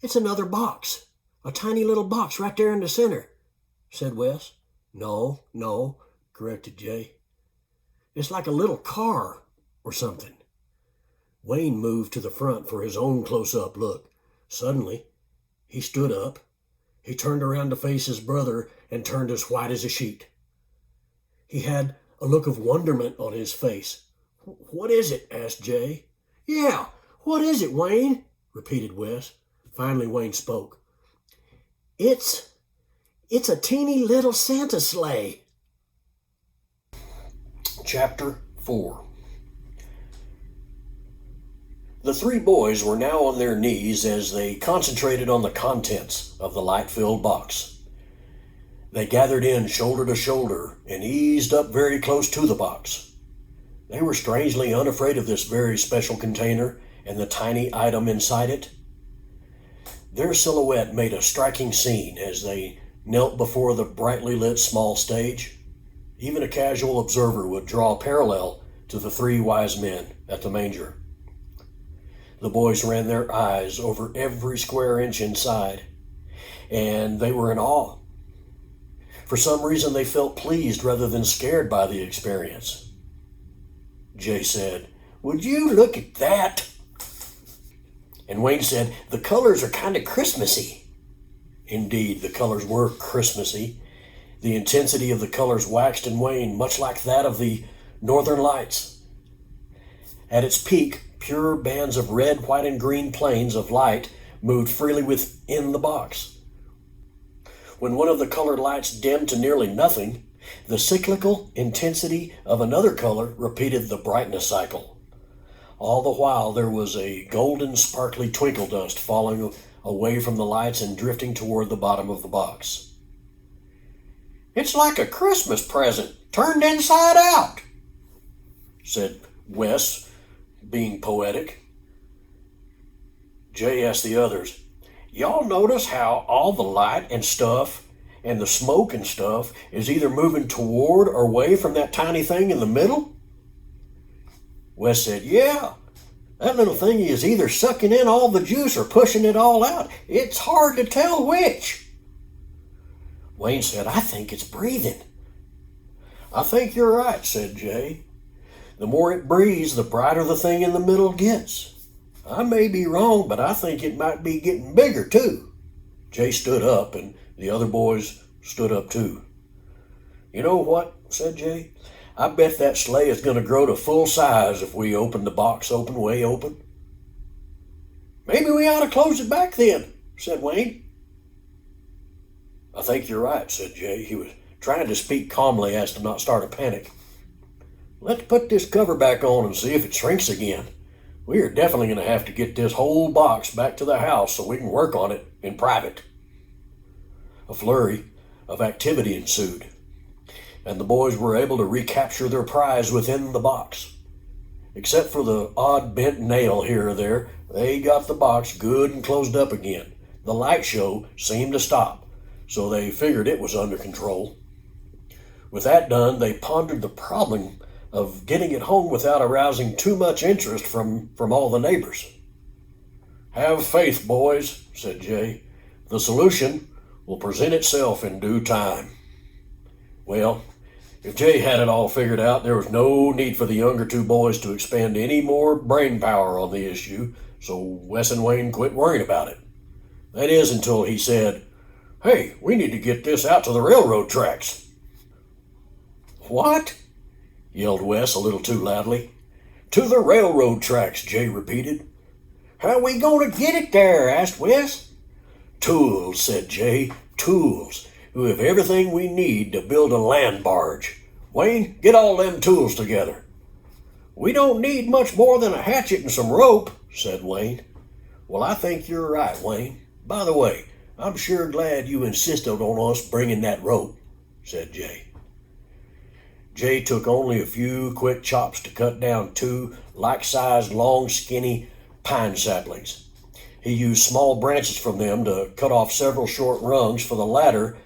"It's another box. A tiny little box right there in the center," said Wes. No, corrected Jay. "It's like a little car or something." Wayne moved to the front for his own close-up look. Suddenly, he stood up. He turned around to face his brother and turned as white as a sheet. He had a look of wonderment on his face. "What is it?" asked Jay. "Yeah, what is it, Wayne?" repeated Wes. Finally, Wayne spoke. It's a teeny little Santa sleigh." Chapter 4. The three boys were now on their knees as they concentrated on the contents of the light-filled box. They gathered in shoulder to shoulder and eased up very close to the box. They were strangely unafraid of this very special container and the tiny item inside it. Their silhouette made a striking scene as they knelt before the brightly lit small stage. Even a casual observer would draw a parallel to the three wise men at the manger. The boys ran their eyes over every square inch inside, and they were in awe. For some reason, they felt pleased rather than scared by the experience. Jay said, "Would you look at that?" And Wayne said, "The colors are kind of Christmassy." Indeed, the colors were Christmassy. The intensity of the colors waxed and waned, much like that of the northern lights. At its peak, pure bands of red, white, and green planes of light moved freely within the box. When one of the colored lights dimmed to nearly nothing, the cyclical intensity of another color repeated the brightness cycle. All the while, there was a golden, sparkly twinkle dust falling away from the lights and drifting toward the bottom of the box. "It's like a Christmas present turned inside out," said Wes, being poetic. Jay asked the others, "Y'all notice how all the light and stuff and the smoke and stuff is either moving toward or away from that tiny thing in the middle?" Wes said, "Yeah, that little thing is either sucking in all the juice or pushing it all out. It's hard to tell which." Wayne said, "I think it's breathing." "I think you're right," said Jay. "The more it breathes, the brighter the thing in the middle gets. I may be wrong, but I think it might be getting bigger, too." Jay stood up, and the other boys stood up, too. "You know what?" said Jay. "I bet that sleigh is going to grow to full size if we open the box way open." "Maybe we ought to close it back then," said Wayne. "I think you're right," said Jay. He was trying to speak calmly as to not start a panic. "Let's put this cover back on and see if it shrinks again. We are definitely going to have to get this whole box back to the house so we can work on it in private." A flurry of activity ensued, and the boys were able to recapture their prize within the box. Except for the odd bent nail here or there, they got the box good and closed up again. The light show seemed to stop, so they figured it was under control. With that done, they pondered the problem of getting it home without arousing too much interest from all the neighbors. "Have faith, boys," said Jay. "The solution will present itself in due time." Well, if Jay had it all figured out, there was no need for the younger two boys to expend any more brain power on the issue, so Wes and Wayne quit worrying about it. That is, until he said, "Hey, we need to get this out to the railroad tracks." "What?" yelled Wes a little too loudly. "To the railroad tracks," Jay repeated. "How we going to get it there?" asked Wes. "Tools," said Jay. "Tools. We have everything we need to build a land barge. Wayne, get all them tools together." "We don't need much more than a hatchet and some rope," said Wayne. "Well, I think you're right, Wayne. By the way, I'm sure glad you insisted on us bringing that rope," said Jay. Jay took only a few quick chops to cut down two like-sized, long, skinny pine saplings. He used small branches from them to cut off several short rungs for the ladder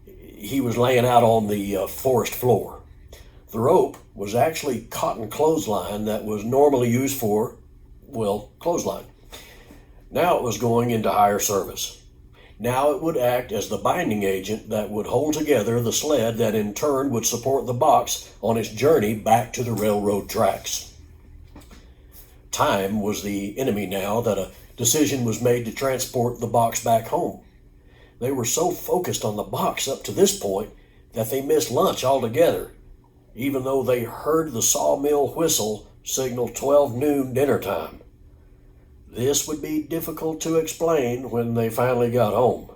he was laying out on the forest floor. The rope was actually cotton clothesline that was normally used for, well, clothesline. Now it was going into higher service. Now it would act as the binding agent that would hold together the sled that in turn would support the box on its journey back to the railroad tracks. Time was the enemy now that a decision was made to transport the box back home. They were so focused on the box up to this point that they missed lunch altogether, even though they heard the sawmill whistle signal 12 noon dinner time. This would be difficult to explain when they finally got home.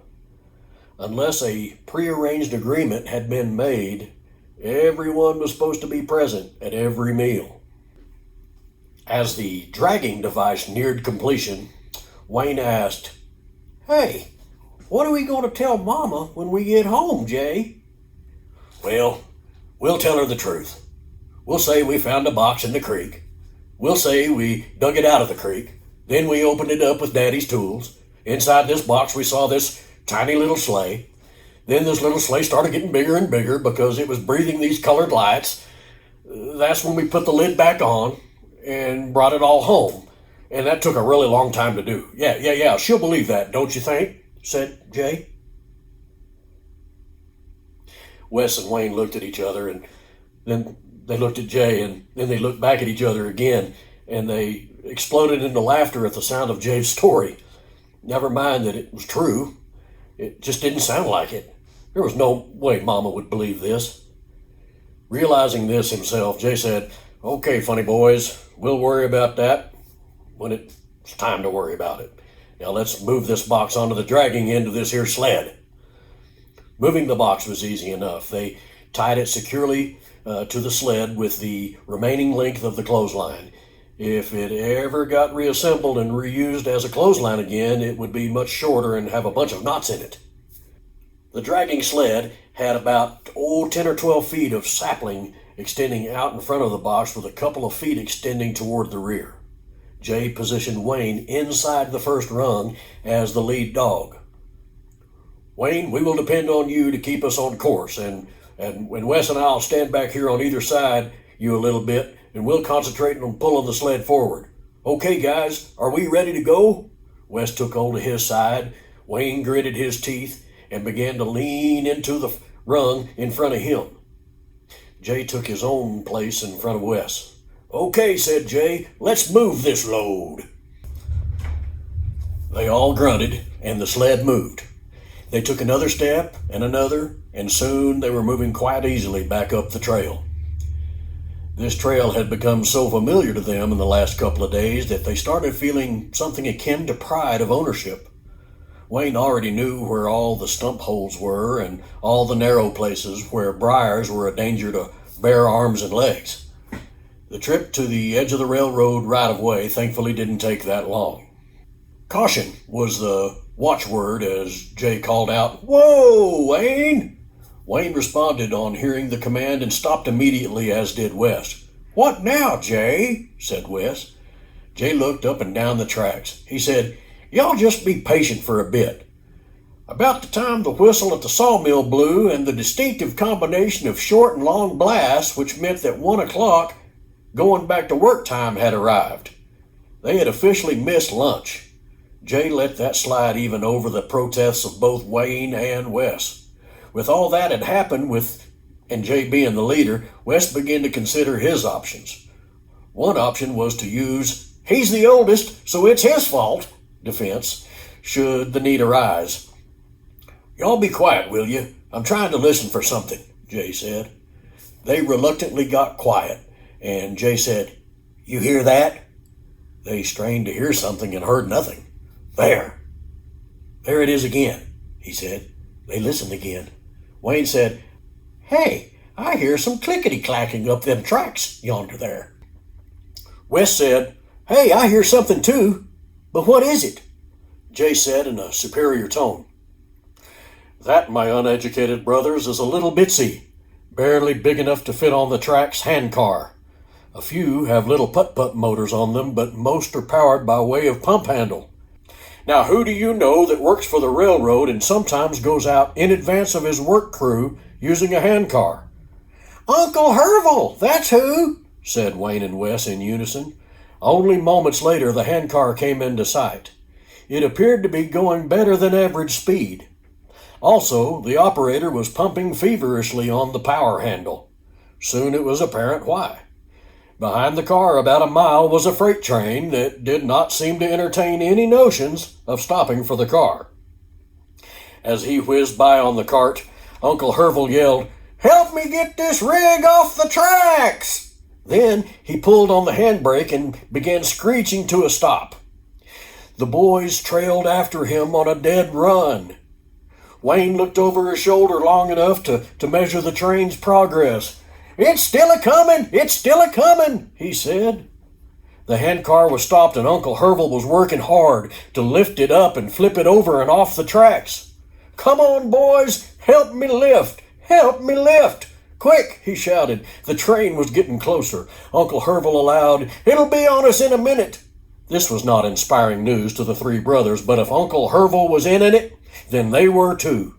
Unless a prearranged agreement had been made, everyone was supposed to be present at every meal. As the dragging device neared completion, Wayne asked, "Hey, what are we going to tell Mama when we get home, Jay?" "Well, we'll tell her the truth. We'll say we found a box in the creek. We'll say we dug it out of the creek. Then we opened it up with Daddy's tools. Inside this box we saw this tiny little sleigh. Then this little sleigh started getting bigger and bigger because it was breathing these colored lights. That's when we put the lid back on and brought it all home. And that took a really long time to do. Yeah, she'll believe that, don't you think?" said Jay. Wes and Wayne looked at each other, and then they looked at Jay, and then they looked back at each other again, and they exploded into laughter at the sound of Jay's story. Never mind that it was true. It just didn't sound like it. There was no way Mama would believe this. Realizing this himself, Jay said, "Okay, funny boys, we'll worry about that when it's time to worry about it. Now let's move this box onto the dragging end of this here sled." Moving the box was easy enough. They tied it securely to the sled with the remaining length of the clothesline. If it ever got reassembled and reused as a clothesline again, it would be much shorter and have a bunch of knots in it. The dragging sled had about 10 or 12 feet of sapling extending out in front of the box with a couple of feet extending toward the rear. Jay positioned Wayne inside the first rung as the lead dog. "Wayne, we will depend on you to keep us on course, and when Wes and I'll stand back here on either side you a little bit, and we'll concentrate on pulling the sled forward. Okay, guys, are we ready to go?" Wes took hold of his side. Wayne gritted his teeth and began to lean into the rung in front of him. Jay took his own place in front of Wes. "Okay," said Jay, "let's move this load." They all grunted, and the sled moved. They took another step and another, and soon they were moving quite easily back up the trail. This trail had become so familiar to them in the last couple of days that they started feeling something akin to pride of ownership. Wayne already knew where all the stump holes were and all the narrow places where briars were a danger to bare arms and legs. The trip to the edge of the railroad right-of-way thankfully didn't take that long. "Caution" was the watchword as Jay called out, "Whoa, Wayne!" Wayne responded on hearing the command and stopped immediately, as did Wes. "What now, Jay?" said Wes. Jay looked up and down the tracks. He said, "Y'all just be patient for a bit. About the time the whistle at the sawmill blew and the distinctive combination of short and long blasts, which meant that 1 o'clock, going back to work time, had arrived. They had officially missed lunch." Jay let that slide even over the protests of both Wayne and Wes. With all that had happened, and Jay being the leader, Wes began to consider his options. One option was to use "he's the oldest, so it's his fault" defense, should the need arise. "Y'all be quiet, will you? I'm trying to listen for something," Jay said. They reluctantly got quiet, and Jay said, "You hear that?" They strained to hear something and heard nothing. There it is again," he said. They listened again. Wayne said, "Hey, I hear some clickety-clacking up them tracks yonder there." Wes said, "Hey, I hear something too, but what is it?" Jay said in a superior tone, "That, my uneducated brothers, is a little bitsy, barely big enough to fit on the tracks hand car. A few have little putt-putt motors on them, but most are powered by way of pump handle. Now, who do you know that works for the railroad and sometimes goes out in advance of his work crew using a hand car?" Uncle Herval, that's who, said Wayne and Wes in unison. Only moments later, the handcar came into sight. It appeared to be going better than average speed. Also, the operator was pumping feverishly on the power handle. Soon it was apparent why. Behind the car about a mile was a freight train that did not seem to entertain any notions of stopping for the car. As he whizzed by on the cart, Uncle Herval yelled, "Help me get this rig off the tracks!" Then he pulled on the handbrake and began screeching to a stop. The boys trailed after him on a dead run. Wayne looked over his shoulder long enough to measure the train's progress. "It's still a-comin'! It's still a-comin'!" he said. The handcar was stopped and Uncle Herval was working hard to lift it up and flip it over and off the tracks. "Come on, boys! Help me lift! Help me lift! Quick!" he shouted. The train was getting closer. Uncle Herval allowed, "It'll be on us in a minute." This was not inspiring news to the three brothers, but if Uncle Herval was in it, then they were too.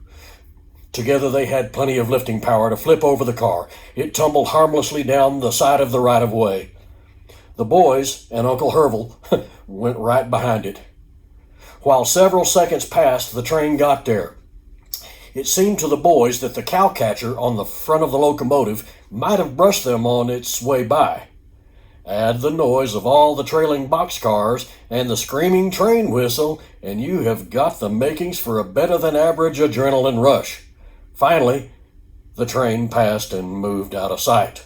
Together they had plenty of lifting power to flip over the car. It tumbled harmlessly down the side of the right-of-way. The boys and Uncle Herval went right behind it. While several seconds passed, the train got there. It seemed to the boys that the cowcatcher on the front of the locomotive might have brushed them on its way by. Add the noise of all the trailing boxcars and the screaming train whistle, and you have got the makings for a better-than-average adrenaline rush. Finally, the train passed and moved out of sight.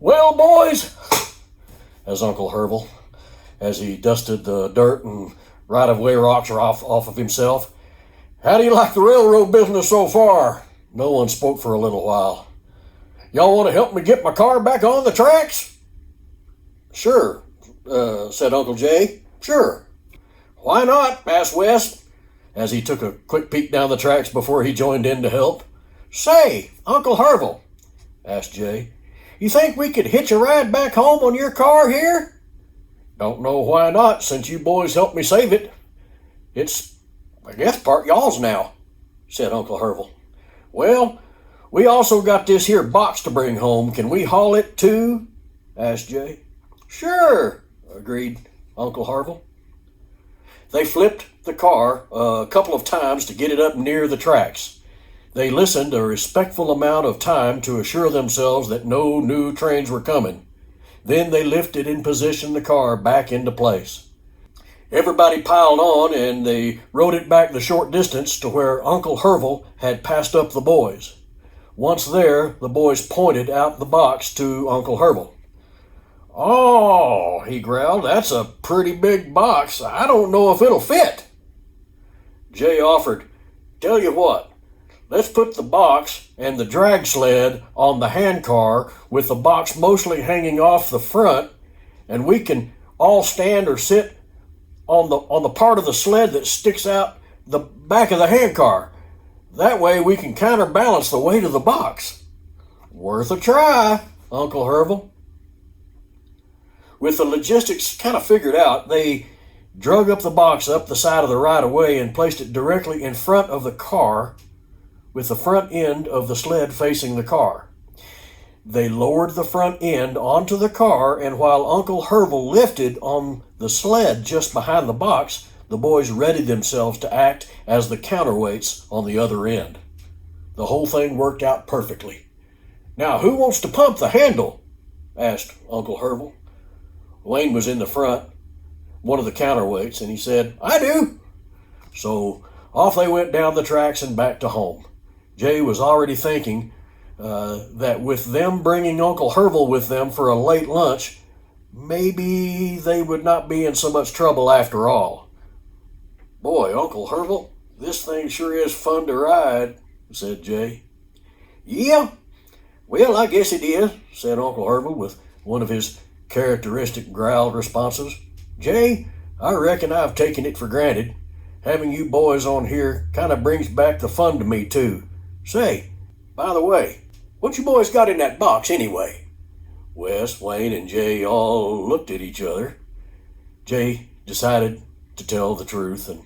"Well, boys," as Uncle Herval, as he dusted the dirt and right-of-way rocks off of himself, "how do you like the railroad business so far?" No one spoke for a little while. "Y'all want to help me get my car back on the tracks?" "Sure," said Uncle Jay. "Sure." "Why not?" asked Wes, as he took a quick peek down the tracks before he joined in to help. "Say, Uncle Herval," asked Jay, "you think we could hitch a ride back home on your car here?" "Don't know why not, since you boys helped me save it. It's, I guess, part y'all's now," said Uncle Herval. "Well, we also got this here box to bring home. Can we haul it too?" asked Jay. "Sure," agreed Uncle Herval. They flipped the car a couple of times to get it up near the tracks. They listened a respectful amount of time to assure themselves that no new trains were coming. Then they lifted and positioned the car back into place. Everybody piled on and they rode it back the short distance to where Uncle Herval had passed up the boys. Once there, the boys pointed out the box to Uncle Herval. "Oh," he growled, "that's a pretty big box. I don't know if it'll fit." Jay offered, "Tell you what, let's put the box and the drag sled on the handcar with the box mostly hanging off the front, and we can all stand or sit on the part of the sled that sticks out the back of the handcar. That way we can counterbalance the weight of the box." "Worth a try, Uncle Herval." With the logistics kind of figured out, they drug up the box up the side of the right-of-way and placed it directly in front of the car, with the front end of the sled facing the car. They lowered the front end onto the car, and while Uncle Herval lifted on the sled just behind the box, the boys readied themselves to act as the counterweights on the other end. The whole thing worked out perfectly. "Now, who wants to pump the handle?" asked Uncle Herval. Wayne was in the front, one of the counterweights, and he said, "I do." So off they went down the tracks and back to home. Jay was already thinking that with them bringing Uncle Herval with them for a late lunch, maybe they would not be in so much trouble after all. "Boy, Uncle Herval, this thing sure is fun to ride," said Jay. "Yeah, well, I guess it is," said Uncle Herval with one of his characteristic growled responses. "Jay, I reckon I've taken it for granted. Having you boys on here kind of brings back the fun to me, too. Say, by the way, what you boys got in that box anyway?" Wes, Wayne, and Jay all looked at each other. Jay decided to tell the truth and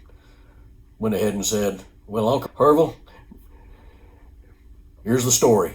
went ahead and said, "Well, Uncle Herval, here's the story.